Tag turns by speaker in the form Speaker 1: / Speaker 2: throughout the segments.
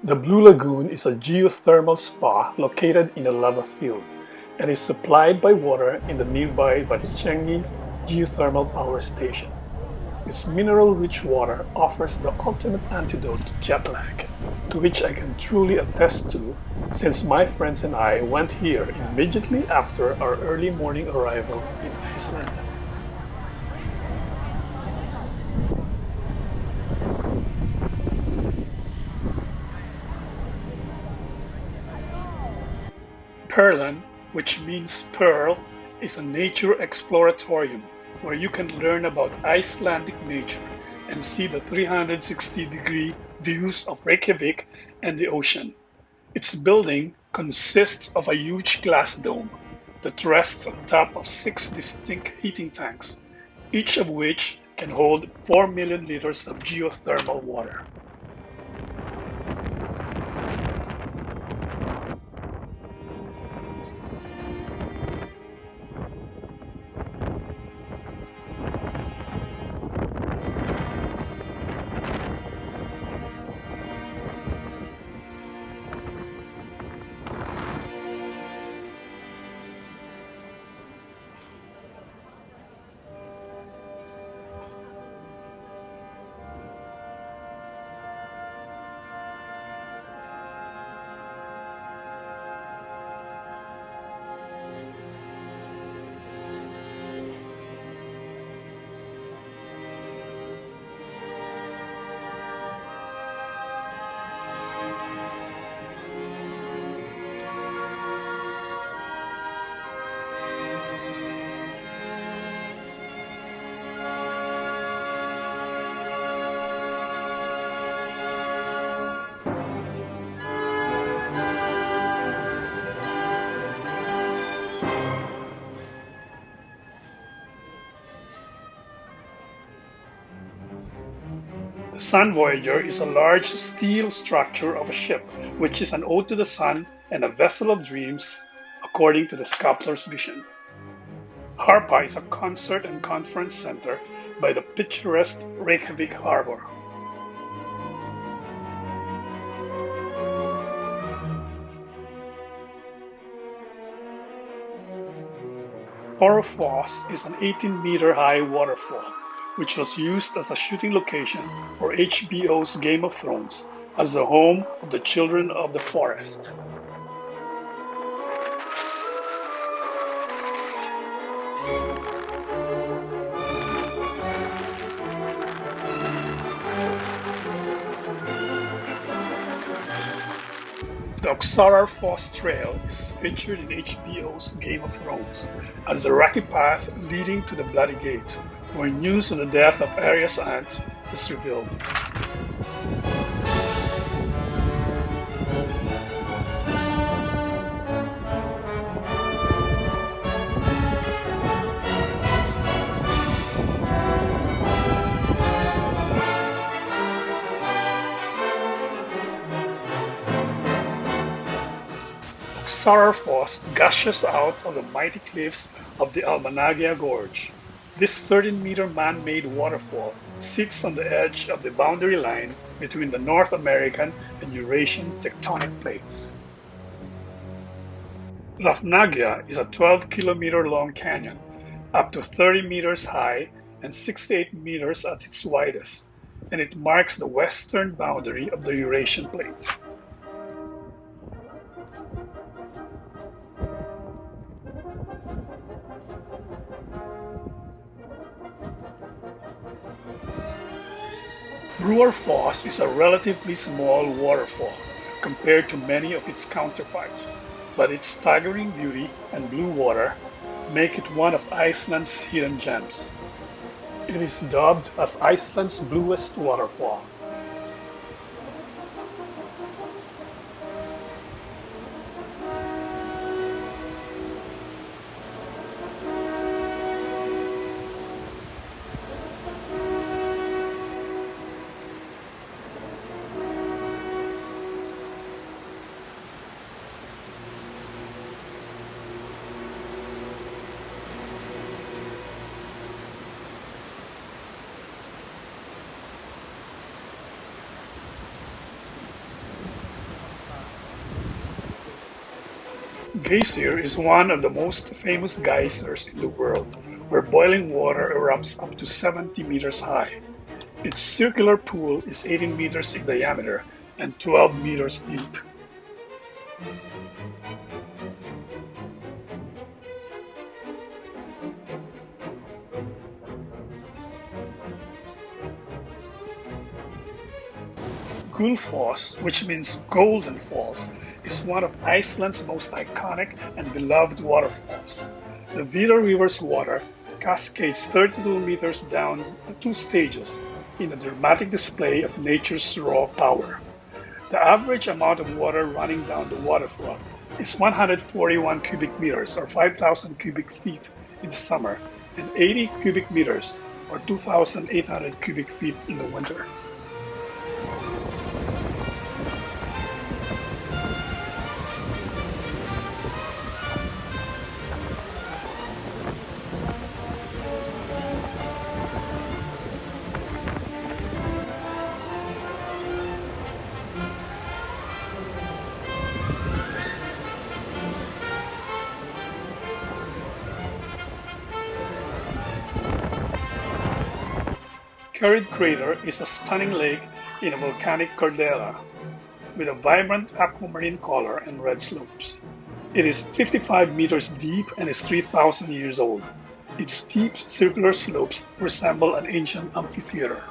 Speaker 1: The Blue Lagoon is a geothermal spa located in a lava field and is supplied by water in the nearby Vatsyenggi geothermal power station. Its mineral-rich water offers the ultimate antidote to jet lag, to which I can truly attest to since my friends and I went here immediately after our early morning arrival in Iceland. Perlan, which means pearl, is a nature exploratorium where you can learn about Icelandic nature and see the 360-degree views of Reykjavik and the ocean. Its building consists of a huge glass dome that rests on top of 6 distinct heating tanks, each of which can hold 4 million liters of geothermal water. The Sun Voyager is a large steel structure of a ship, which is an ode to the sun and a vessel of dreams, according to the sculptor's vision. Harpa is a concert and conference center by the picturesque Reykjavik harbor. Waterfalls is an 18-meter-high waterfall, which was used as a shooting location for HBO's Game of Thrones as the home of the Children of the Forest. The Foss Trail is featured in HBO's Game of Thrones as the rocky path leading to the Bloody Gate, where news of the death of Arya's aunt is revealed. Foss gushes out of the mighty cliffs of the Almannagia Gorge. This 13-meter man-made waterfall sits on the edge of the boundary line between the North American and Eurasian tectonic plates. Hrafnagia is a 12-kilometer-long canyon, up to 30 meters high and 68 meters at its widest, and it marks the western boundary of the Eurasian plate. Brewer Foss is a relatively small waterfall compared to many of its counterparts, but its staggering beauty and blue water make it one of Iceland's hidden gems. It is dubbed as Iceland's bluest waterfall. Glacier is one of the most famous geysers in the world, where boiling water erupts up to 70 meters high. Its circular pool is 18 meters in diameter and 12 meters deep. Gullfoss, which means Golden Falls, is one of Iceland's most iconic and beloved waterfalls. The Vida River's water cascades 32 meters down the two stages in a dramatic display of nature's raw power. The average amount of water running down the waterfall is 141 cubic meters or 5,000 cubic feet in the summer and 80 cubic meters or 2,800 cubic feet in the winter. Curried Crater is a stunning lake in a volcanic caldera with a vibrant aquamarine color and red slopes. It is 55 meters deep and is 3,000 years old. Its steep circular slopes resemble an ancient amphitheater.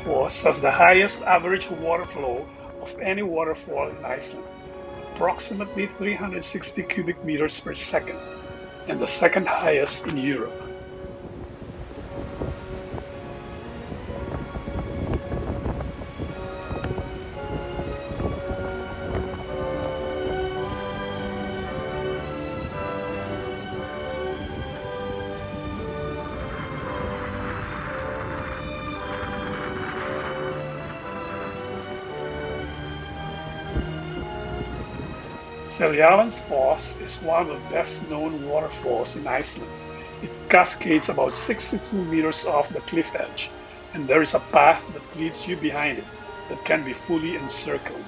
Speaker 1: Foss has the highest average water flow of any waterfall in Iceland, approximately 360 cubic meters per second, and the second highest in Europe. Foss is one of the best-known waterfalls in Iceland. It cascades about 62 meters off the cliff edge, and there is a path that leads you behind it that can be fully encircled.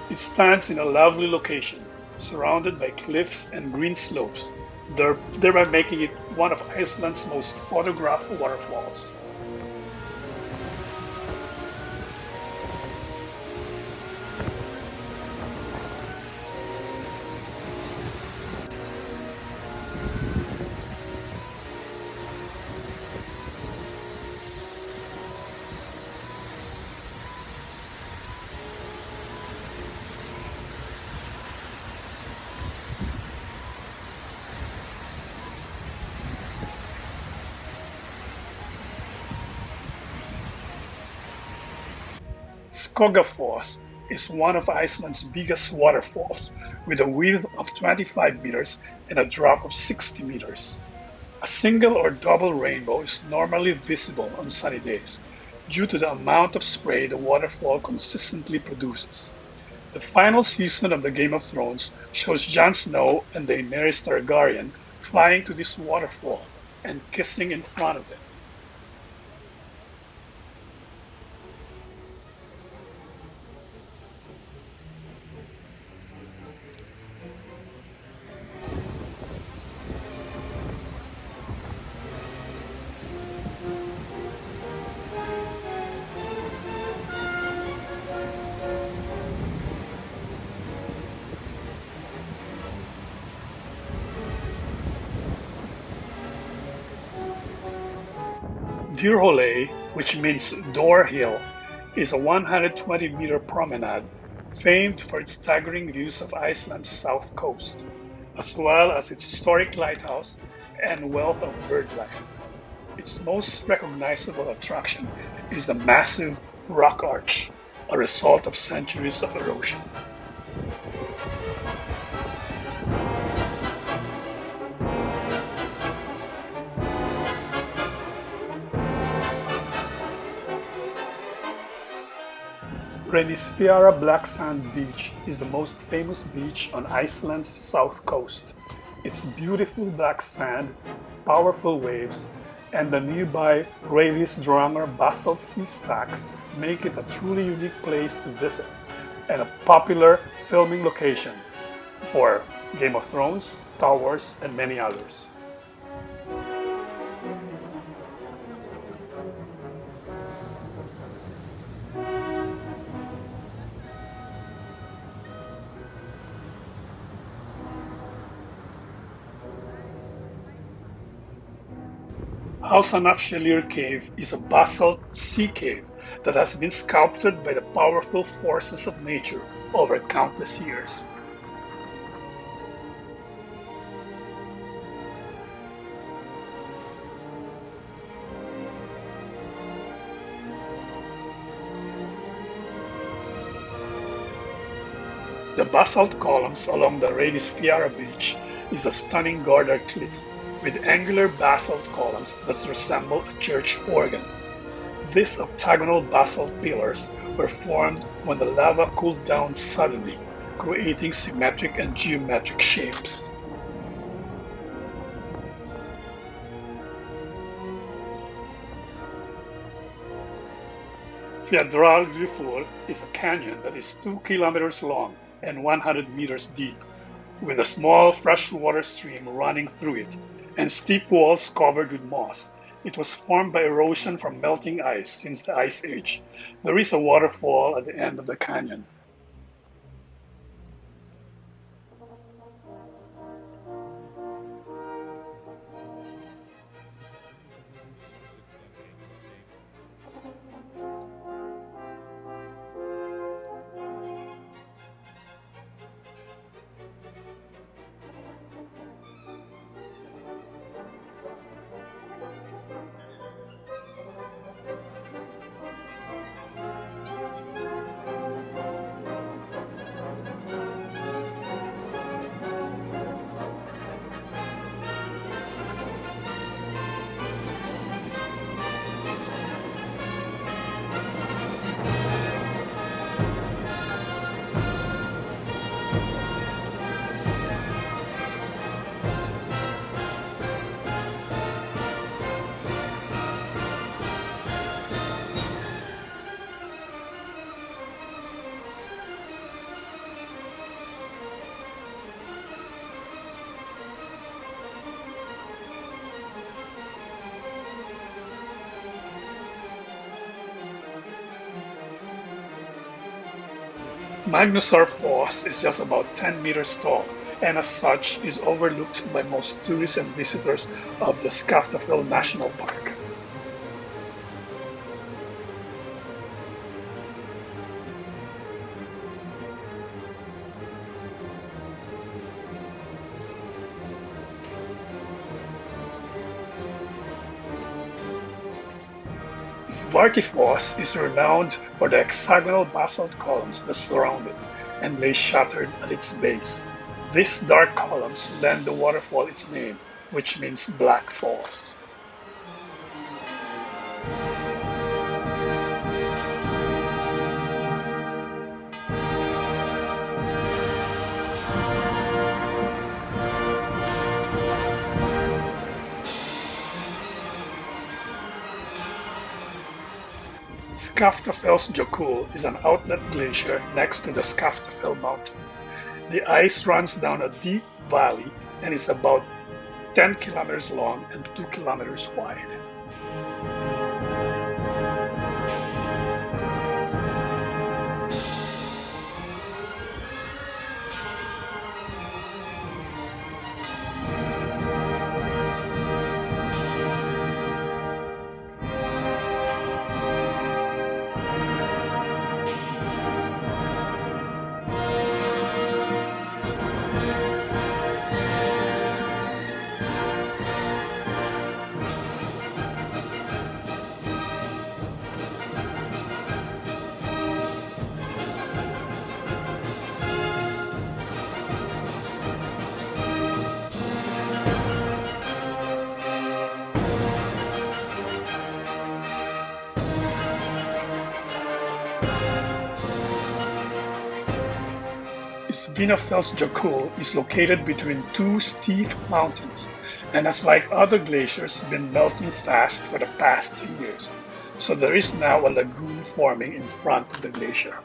Speaker 1: It stands in a lovely location, surrounded by cliffs and green slopes, thereby making it one of Iceland's most photographed waterfalls. Skogafoss is one of Iceland's biggest waterfalls, with a width of 25 meters and a drop of 60 meters. A single or double rainbow is normally visible on sunny days, due to the amount of spray the waterfall consistently produces. The final season of the Game of Thrones shows Jon Snow and Daenerys Targaryen flying to this waterfall and kissing in front of it. Dyrhólaey, which means Door Hill, is a 120-meter promenade famed for its staggering views of Iceland's south coast. as well as its historic lighthouse and wealth of bird life. Its most recognizable attraction is the massive rock arch, a result of centuries of erosion. Reynisfjara Black Sand Beach is the most famous beach on Iceland's south coast. Its beautiful black sand, powerful waves, and the nearby Reynisdrangar basalt sea stacks make it a truly unique place to visit and a popular filming location for Game of Thrones, Star Wars, and many others. Hálsanafshellir Cave is a basalt sea cave that has been sculpted by the powerful forces of nature over countless years. The basalt columns along the Reynisfjara beach is a stunning Gardar cliff with angular basalt columns that resemble a church organ. These octagonal basalt pillars were formed when the lava cooled down suddenly, creating symmetric and geometric shapes. Fjadralrifur is a canyon that is 2 kilometers long and 100 meters deep, with a small freshwater stream running through it and steep walls covered with moss. It was formed by erosion from melting ice since the Ice Age. There is a waterfall at the end of the canyon. Magnusar Falls is just about 10 meters tall and as such is overlooked by most tourists and visitors of the Skaftafell National Park. Svartifoss is renowned for the hexagonal basalt columns that surround it and lay shattered at its base. These dark columns lend the waterfall its name, which means Black Falls. Skaftafellsjökull is an outlet glacier next to the Skaftafell mountain. The ice runs down a deep valley and is about 10 kilometers long and 2 kilometers wide. Svinafellsjökull is located between two steep mountains and has, like other glaciers, been melting fast for the past years, so there is now a lagoon forming in front of the glacier.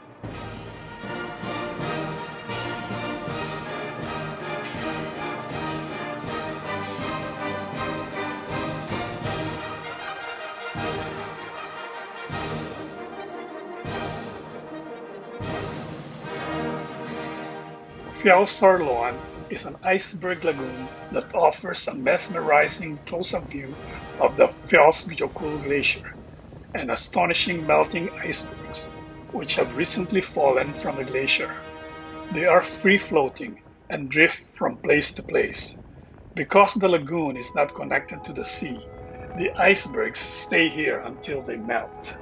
Speaker 1: Fjallsárlón is an iceberg lagoon that offers a mesmerizing close-up view of the Fjallsjökull Glacier and astonishing melting icebergs, which have recently fallen from the glacier. They are free-floating and drift from place to place. Because the lagoon is not connected to the sea, the icebergs stay here until they melt.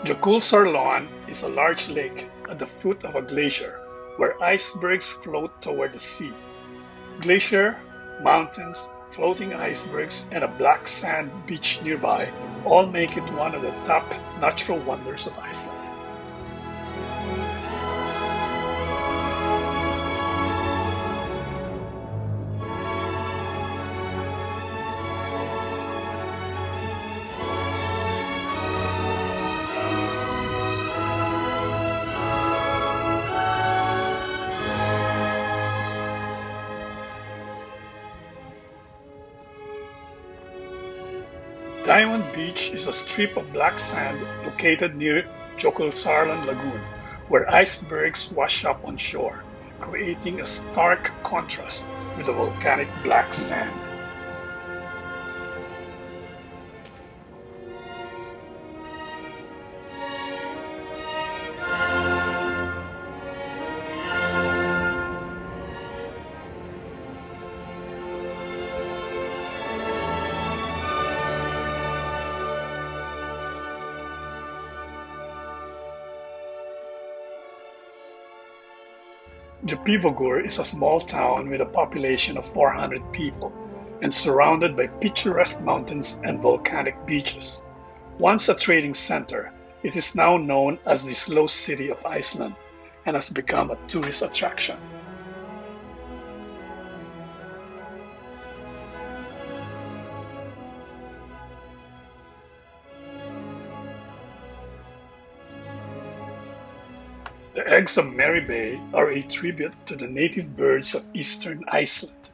Speaker 1: Jökulsárlón is a large lake at the foot of a glacier where icebergs float toward the sea. Glacier, mountains, floating icebergs, and a black sand beach nearby all make it one of the top natural wonders of Iceland. Diamond Beach is a strip of black sand located near Jökulsárlón Lagoon, where icebergs wash up on shore, creating a stark contrast with the volcanic black sand. Djúpivogur is a small town with a population of 400 people and surrounded by picturesque mountains and volcanic beaches. Once a trading center, it is now known as the Slow City of Iceland and has become a tourist attraction. The eggs of Mary Bay are a tribute to the native birds of eastern Iceland.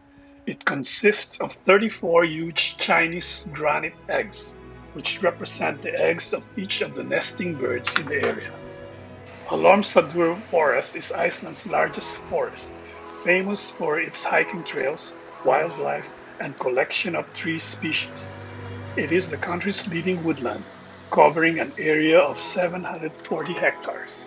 Speaker 1: It consists of 34 huge Chinese granite eggs, which represent the eggs of each of the nesting birds in the area. Hallormsstaður Forest is Iceland's largest forest, famous for its hiking trails, wildlife, and collection of tree species. It is the country's leading woodland, covering an area of 740 hectares.